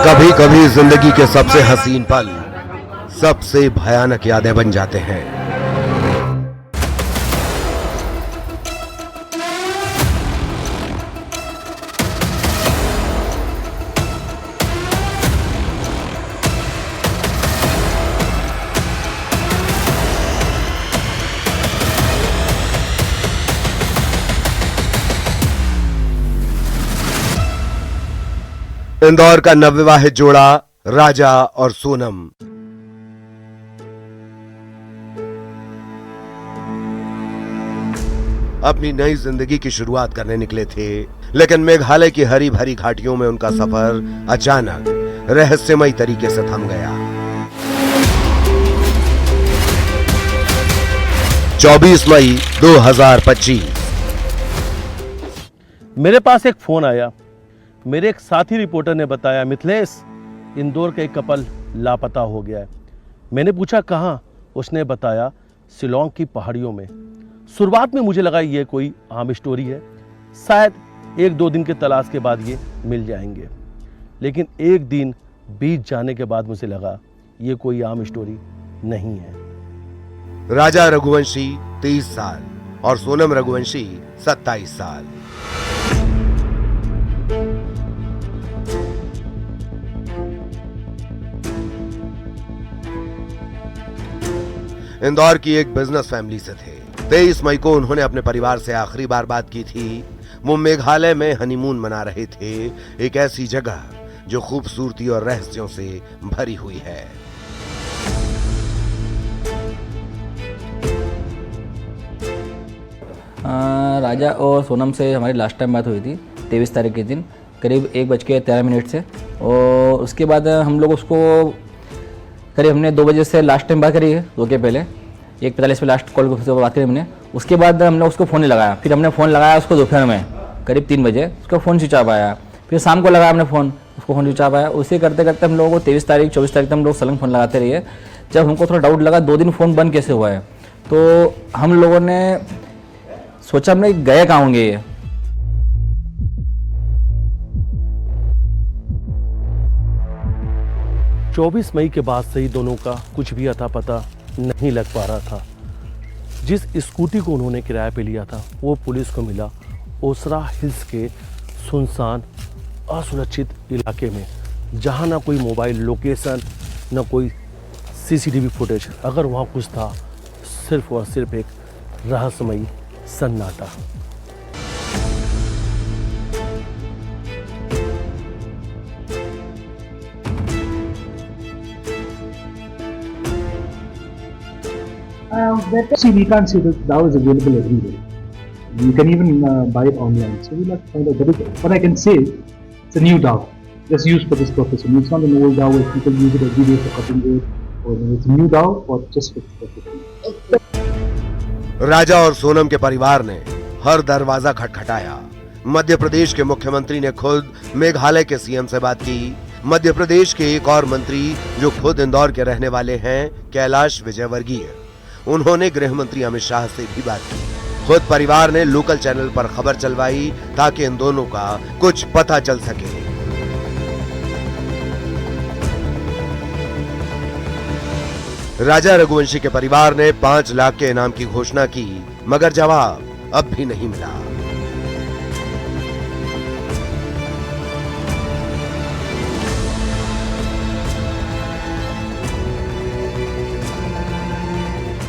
कभी कभी जिंदगी के सबसे हसीन पल सबसे भयानक यादें बन जाते हैं। इंदौर का नवविवाहित जोड़ा राजा और सोनम। अपनी नई जिंदगी की शुरुआत करने निकले थे, लेकिन मेघालय की हरी भरी घाटियों में उनका सफर अचानक रहस्यमयी तरीके से थम गया। 24 मई 2025 मेरे पास एक फोन आया। मेरे एक साथी रिपोर्टर ने बताया, मिथिलेश, इंदौर का एक कपल लापता हो गया है। मैंने पूछा कहाँ? उसने बताया शिलोंग की पहाड़ियों में। शुरुआत में मुझे लगा ये कोई आम स्टोरी है, शायद 1-2 दिन के तलाश के बाद ये मिल जाएंगे। लेकिन एक दिन बीत जाने के बाद मुझे लगा ये कोई आम स्टोरी नहीं है। राजा रघुवंशी 30 साल और सोनम रघुवंशी 27 साल। इंदौर की एक बिजनेस फैमिली से थे। 23 मई को उन्होंने अपने परिवार से आखिरी बार बात की थी। वो मेघालय में हनीमून मना रहे थे, एक ऐसी जगह जो खूबसूरती और रहस्यों से भरी हुई है। राजा और सोनम से हमारी लास्ट टाइम बात हुई थी 23 तारीख के दिन करीब 1:13 से, और उसके बाद हम लोग उसको करीब हमने 2 बजे से लास्ट टाइम बात करी है, 2 के पहले 1:45 पे लास्ट कॉल से बात करी हमने। उसके बाद हमने उसको फ़ोन नहीं लगाया। फिर हमने फ़ोन लगाया उसको दोपहर में करीब 3 बजे, उसका फ़ोन स्विच ऑफ आया। फिर शाम को लगाया हमने फ़ोन, उसको फ़ोन स्विच ऑफ आया। उसे करते करते हम लोगों को 23 तारीख 24 तारीख तक हम लोग सलंग फ़ोन लगाते रहिए। जब हमको थोड़ा डाउट लगा 2 दिन फ़ोन बंद कैसे हुआ है, तो हम लोगों ने सोचा हमने गए कहाँ होंगे ये। चौबीस मई के बाद से ही दोनों का कुछ भी अता पता नहीं लग पा रहा था। जिस स्कूटी को उन्होंने किराए पे लिया था वो पुलिस को मिला ओसरा हिल्स के सुनसान असुरक्षित इलाके में, जहां ना कोई मोबाइल लोकेशन, ना कोई सीसीटीवी फुटेज। अगर वहां कुछ था, सिर्फ और सिर्फ एक रहस्यमयी सन्नाटा। See, we can't say that that was available everywhere. You can even buy it online. So we'll have to find out. But what I can say, it's a new dhow. Just used for this purpose. And it's not an old dhow where people use it every day for cutting wood. Or it's a new dhow for just for this purpose. राजा और सोनम के परिवार ने हर दरवाजा खटखटाया। मध्य प्रदेश के मुख्यमंत्री ने खुद मेघालय के सीएम से बात की। मध्य प्रदेश के एक और मंत्री जो खुद इंदौर के रहने वाले हैं, कैलाश विजयवर्गीय, उन्होंने गृह मंत्री अमित शाह से भी बात की। खुद परिवार ने लोकल चैनल पर खबर चलवाई ताकि इन दोनों का कुछ पता चल सके। राजा रघुवंशी के परिवार ने 5 लाख के इनाम की घोषणा की, मगर जवाब अब भी नहीं मिला।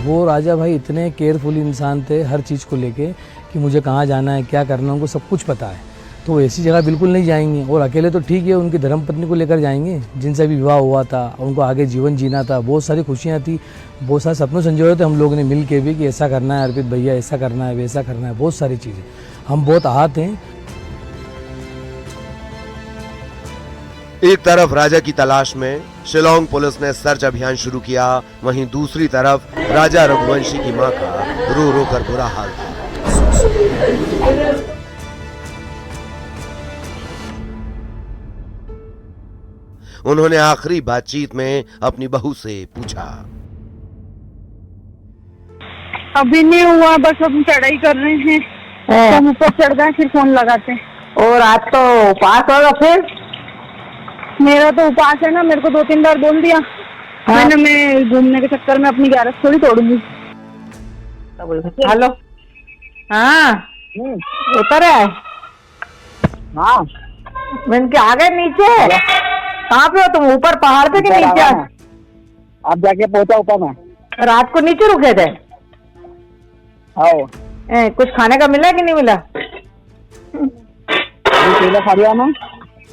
वो राजा भाई इतने केयरफुल इंसान थे हर चीज़ को लेके कि मुझे कहाँ जाना है, क्या करना है, उनको सब कुछ पता है। तो ऐसी जगह बिल्कुल नहीं जाएंगे। और अकेले तो ठीक है, उनकी धर्मपत्नी को लेकर जाएंगे जिनसे भी विवाह हुआ था, उनको आगे जीवन जीना था, बहुत सारी खुशियाँ थी, बहुत सारे सपनों संजोए थे हम लोगों ने मिल के भी कि ऐसा करना है अर्पित भैया, ऐसा करना है, वैसा करना है, बहुत सारी चीज़ें। हम बहुत आहत हैं। एक तरफ राजा की तलाश में शिलोंग पुलिस ने सर्च अभियान शुरू किया, वहीं दूसरी तरफ राजा रघुवंशी की मां का रो रो कर बुरा हाल था। उन्होंने आखिरी बातचीत में अपनी बहू से पूछा, अभी नहीं हुआ, बस हम चढ़ाई कर रहे हैं, तो हम ऊपर चढ़ गए फिर फोन लगाते हैं। और आज तो उपवास होगा फिर? मेरा तो उपवास है ना, मेरे को 2-3 बार बोल दिया। हाँ। मैं घूमने के चक्कर में अपनी 11 थोड़ी तोड़ूंगी। हेलो, हाँ उतर है। हाँ मैंने के आ गए नीचे। कहाँ पे हो तुम, ऊपर पहाड़ पे के नीचे? अब जाके पहुंचा ऊपर में। रात को नीचे रुके थे? आओ कुछ खाने का मिला कि नहीं मिला? केले खा लिया मैं।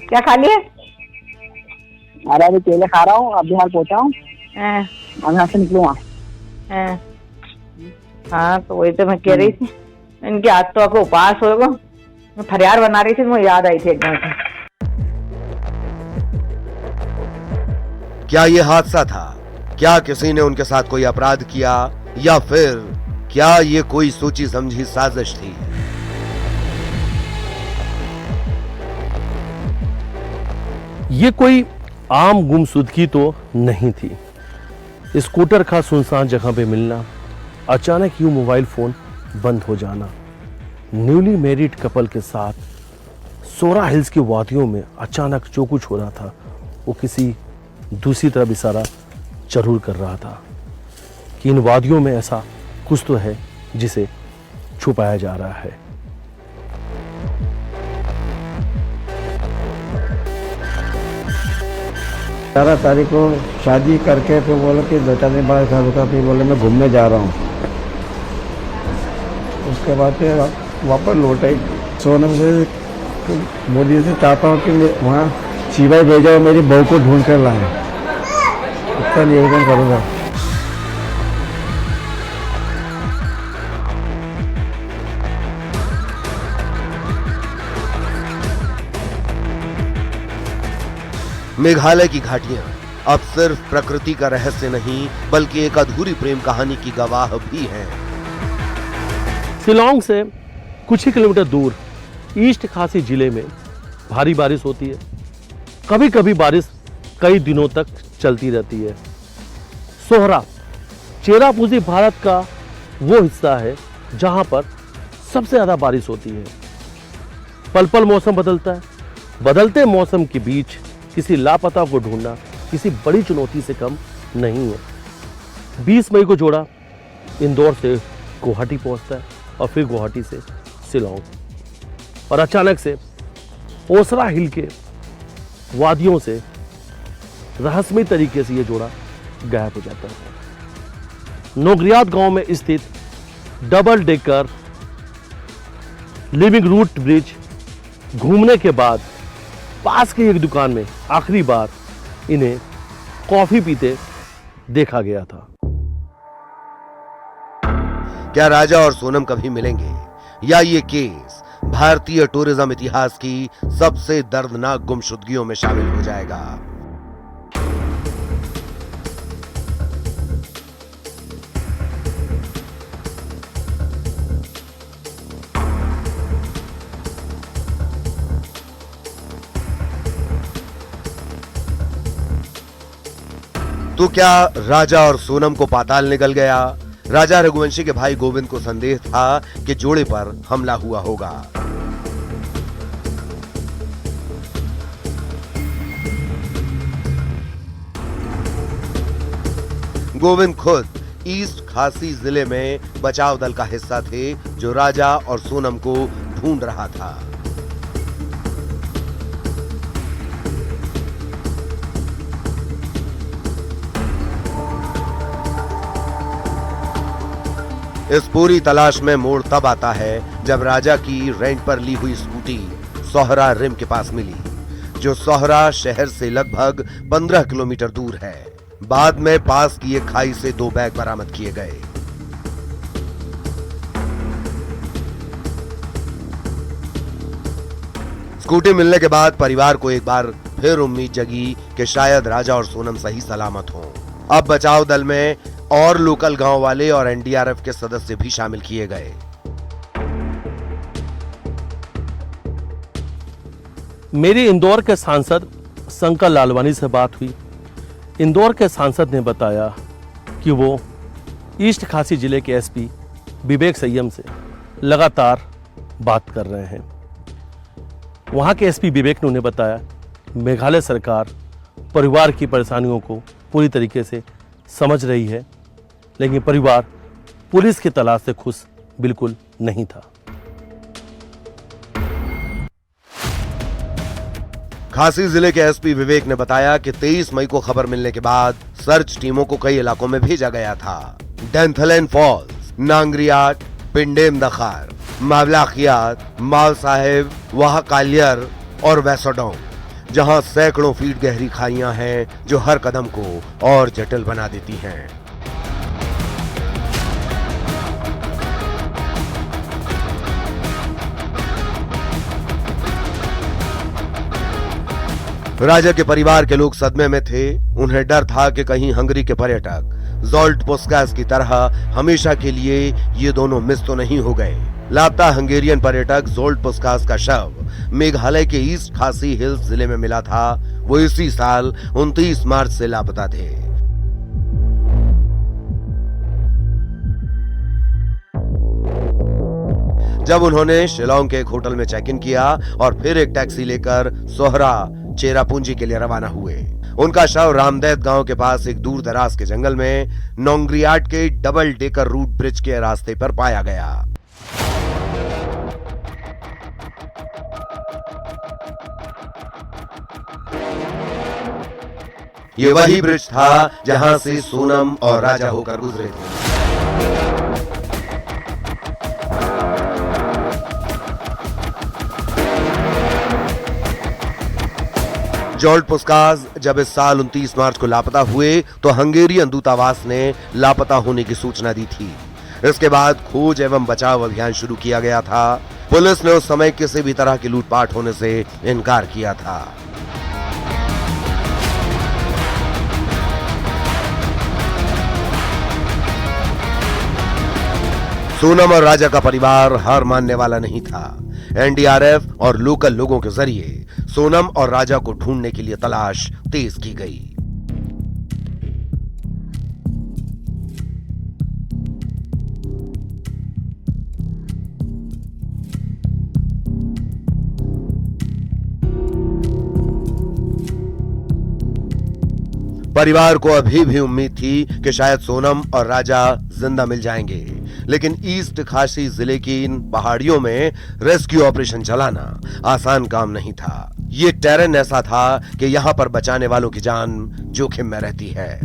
क्या खा लिए? अरे अभी केले खा रहा हूँ, अभी हाल पहुंचा हूँ, अब यहाँ से निकलूंगा। हाँ तो वही तो मैं कह रही थी, इनके आज तो आपको उपवास होगा। मैं फरियाद बना रही थी, मुझे याद आई थी एकदम से। क्या ये हादसा था? क्या किसी ने उनके साथ कोई अपराध किया, या फिर क्या ये कोई सोची समझी साजिश थी? ये कोई आम गुमशुदगी तो नहीं थी। स्कूटर का सुनसान जगह पे मिलना, अचानक यूं मोबाइल फोन बंद हो जाना, न्यूली मैरिड कपल के साथ सोरा हिल्स की वादियों में अचानक जो कुछ हो रहा था वो किसी दूसरी तरफ इशारा जरूर कर रहा था कि इन वादियों में ऐसा कुछ तो है जिसे छुपाया जा रहा है। 11 तारीख को शादी करके फिर बोले कि 2-4 दिन बाद घर रुका, फिर बोले मैं घूमने जा रहा हूँ। उसके बाद फिर वापस लौट आई। सोनम से मोदी से चाहता हूँ कि वहाँ सिवाय भेजा मेरी बहू को ढूंढ कर लाए, इसका निवेदन करूँगा। मेघालय की घाटियां अब सिर्फ प्रकृति का रहस्य नहीं, बल्कि एक अधूरी प्रेम कहानी की गवाह भी हैं। शिलांग से कुछ ही किलोमीटर दूर ईस्ट खासी जिले में भारी बारिश होती है। कभी कभी बारिश कई दिनों तक चलती रहती है। सोहरा चेरापूंजी भारत का वो हिस्सा है जहां पर सबसे ज्यादा बारिश होती है। पल पल मौसम बदलता है। बदलते मौसम के बीच किसी लापता को ढूंढना किसी बड़ी चुनौती से कम नहीं है। 20 मई को जोड़ा इंदौर से गुवाहाटी पहुंचता है और फिर गुवाहाटी से शिलांग, और अचानक से ओसरा हिल के वादियों से रहस्यमय तरीके से ये जोड़ा गायब हो जाता है। नोगरियात गांव में स्थित double decker living root bridge घूमने के बाद पास की एक दुकान में आखिरी बार इन्हें कॉफी पीते देखा गया था। क्या राजा और सोनम कभी मिलेंगे, या ये केस भारतीय टूरिज्म इतिहास की सबसे दर्दनाक गुमशुदगियों में शामिल हो जाएगा? तो क्या राजा और सोनम को पाताल निकल गया? राजा रघुवंशी के भाई गोविंद को संदेह था कि जोड़े पर हमला हुआ होगा। गोविंद खुद ईस्ट खासी जिले में बचाव दल का हिस्सा थे जो राजा और सोनम को ढूंढ रहा था। इस पूरी तलाश में मोड़ तब आता है जब राजा की रेंट पर ली हुई स्कूटी सोहरा रिम के पास मिली, जो सोहरा शहर से लगभग 15 किलोमीटर दूर है। बाद में पास की एक खाई से 2 बैग बरामद किए गए। स्कूटी मिलने के बाद परिवार को एक बार फिर उम्मीद जगी कि शायद राजा और सोनम सही सलामत हों। अब बचाव दल में और लोकल गांव वाले और एनडीआरएफ के सदस्य भी शामिल किए गए। मेरी इंदौर के सांसद शंकर लालवानी से बात हुई। इंदौर के सांसद ने बताया कि वो ईस्ट खासी जिले के एसपी विवेक संयम से लगातार बात कर रहे हैं। वहाँ के एसपी विवेक ने उन्हें बताया मेघालय सरकार परिवार की परेशानियों को पूरी तरीके से समझ रही है, लेकिन परिवार पुलिस की तलाश से खुश बिल्कुल नहीं था। खासी जिले के एसपी विवेक ने बताया कि 23 मई को खबर मिलने के बाद सर्च टीमों को कई इलाकों में भेजा गया था। डेंथलेन फॉल्स, नांगरियाट, पिंडेम दखार, मावलाखियात, माल साहेब, वहा कालियर और वैसोडोंग, जहां सैकड़ों फीट गहरी खाइयां हैं जो हर कदम को और जटिल बना देती हैं। राजा के परिवार के लोग सदमे में थे। उन्हें डर था कि कहीं हंगरी के पर्यटक ज़ोल्ट पुस्कास की तरह हमेशा के लिए ये दोनों मिस तो नहीं हो गए। लापता हंगेरियन पर्यटक ज़ोल्ट पुस्कास का शव मेघालय के ईस्ट खासी हिल्स जिले में मिला था। वो इसी साल 29 मार्च से लापता थे। जब उन्होंने शिलोंग के एक होटल में चेक इन किया और फिर एक टैक्सी लेकर सोहरा चेरापूंजी के लिए रवाना हुए। उनका शव रामदैत गांव के पास एक दूर दराज के जंगल में नोंगरियाट के डबल डेकर रूट ब्रिज के रास्ते पर पाया गया। ये वही ब्रिज था जहां से सोनम और राजा होकर गुजरे थे। ज़ोल्ट पुस्कास जब इस साल 29 मार्च को लापता हुए तो हंगेरियन दूतावास ने लापता होने की सूचना दी थी। इसके बाद खोज एवं बचाव अभियान शुरू किया गया था। पुलिस ने उस समय किसी भी तरह की लूटपाट होने से इनकार किया था। सोनम और राजा का परिवार हार मानने वाला नहीं था। एनडीआरएफ और लोकल लोगों के जरिए सोनम और राजा को ढूंढने के लिए तलाश तेज की गई। परिवार को अभी भी उम्मीद थी कि शायद सोनम और राजा जिंदा मिल जाएंगे, लेकिन ईस्ट खासी जिले की इन पहाड़ियों में रेस्क्यू ऑपरेशन चलाना आसान काम नहीं था। ये टेरेन ऐसा था कि यहां पर बचाने वालों की जान जोखिम में रहती है।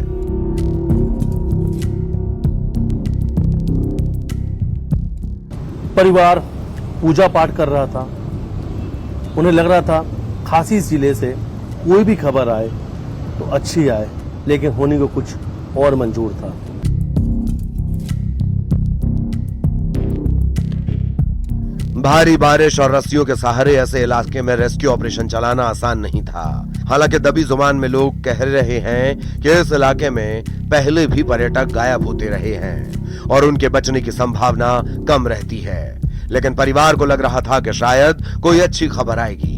परिवार पूजा पाठ कर रहा था। उन्हें लग रहा था खासी जिले से कोई भी खबर आए तो अच्छी आए, लेकिन होने को कुछ और मंजूर था। भारी बारिश और रस्सियों के सहारे ऐसे इलाके में रेस्क्यू ऑपरेशन चलाना आसान नहीं था। हालांकि दबी जुबान में लोग कह रहे हैं कि इस इलाके में पहले भी पर्यटक गायब होते रहे हैं और उनके बचने की संभावना कम रहती है, लेकिन परिवार को लग रहा था कि शायद कोई अच्छी खबर आएगी।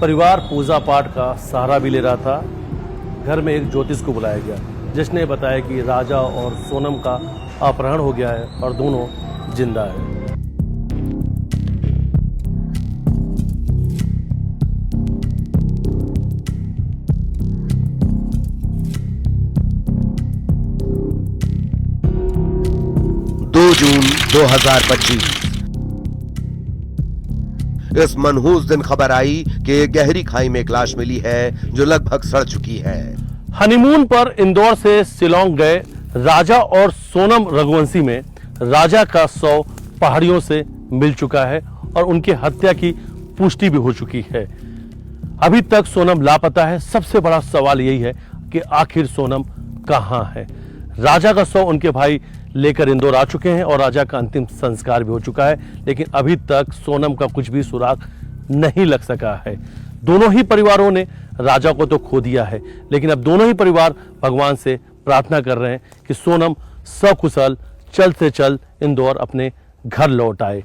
परिवार पूजा पाठ का सहारा भी ले रहा था। घर में एक ज्योतिष को बुलाया गया, जिसने बताया कि राजा और सोनम का अपहरण हो गया है और दोनों जिंदा है। जून 2025 इस मनहूस दिन खबर आई कि एक गहरी खाई में एक लाश मिली है जो लगभग सड़ चुकी है। हनीमून पर इंदौर से शिलोंग गए राजा और सोनम रघुवंशी में राजा का शव पहाड़ियों से मिल चुका है और उनकी हत्या की पुष्टि भी हो चुकी है। अभी तक सोनम लापता है। सबसे बड़ा सवाल यही है कि आखिर सोनम कहां है। राजा का शव उनके भाई लेकर इंदौर आ चुके हैं और राजा का अंतिम संस्कार भी हो चुका है, लेकिन अभी तक सोनम का कुछ भी सुराग नहीं लग सका है। दोनों ही परिवारों ने राजा को तो खो दिया है, लेकिन अब दोनों ही परिवार भगवान से प्रार्थना कर रहे हैं कि सोनम सकुशल चल से चल इंदौर अपने घर लौट आए।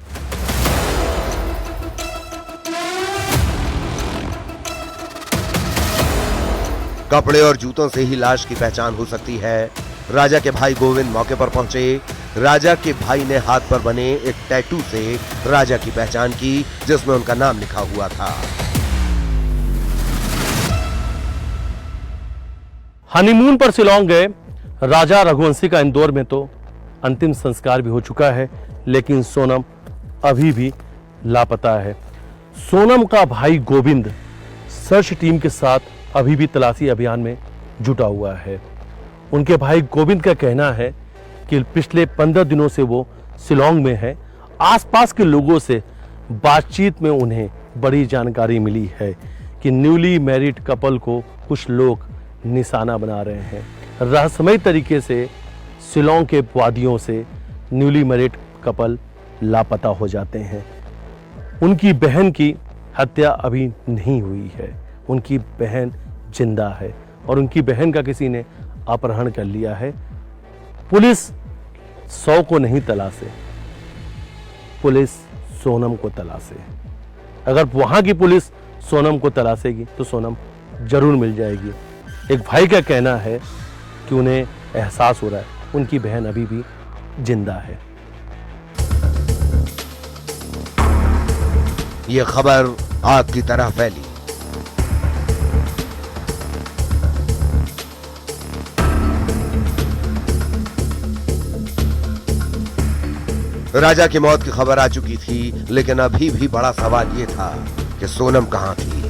कपड़े और जूतों से ही लाश की पहचान हो सकती है। राजा के भाई गोविंद मौके पर पहुंचे। राजा के भाई ने हाथ पर बने एक टैटू से राजा की पहचान की, जिसमें उनका नाम लिखा हुआ था। हनीमून पर शिलोंग गए राजा रघुवंशी का इंदौर में तो अंतिम संस्कार भी हो चुका है, लेकिन सोनम अभी भी लापता है। सोनम का भाई गोविंद सर्च टीम के साथ अभी भी तलाशी अभियान में जुटा हुआ है। उनके भाई गोविंद का कहना है कि पिछले 15 दिनों से वो शिलोंग में है। आसपास के लोगों से बातचीत में उन्हें बड़ी जानकारी मिली है कि न्यूली मैरिड कपल को कुछ लोग निशाना बना रहे हैं। रहस्यमय तरीके से शिलोंग के वादियों से न्यूली मैरिड कपल लापता हो जाते हैं। उनकी बहन की हत्या अभी नहीं हुई है। उनकी बहन जिंदा है और उनकी बहन का किसी ने अपहरण कर लिया है। पुलिस 100 को नहीं तलाशे, पुलिस सोनम को तलाशे। अगर वहां की पुलिस सोनम को तलाशेगी तो सोनम जरूर मिल जाएगी। एक भाई का कहना है कि उन्हें एहसास हो रहा है उनकी बहन अभी भी जिंदा है। यह खबर आग की तरह फैली। राजा की मौत की खबर आ चुकी थी, लेकिन अभी भी बड़ा सवाल यह था कि सोनम कहां थी।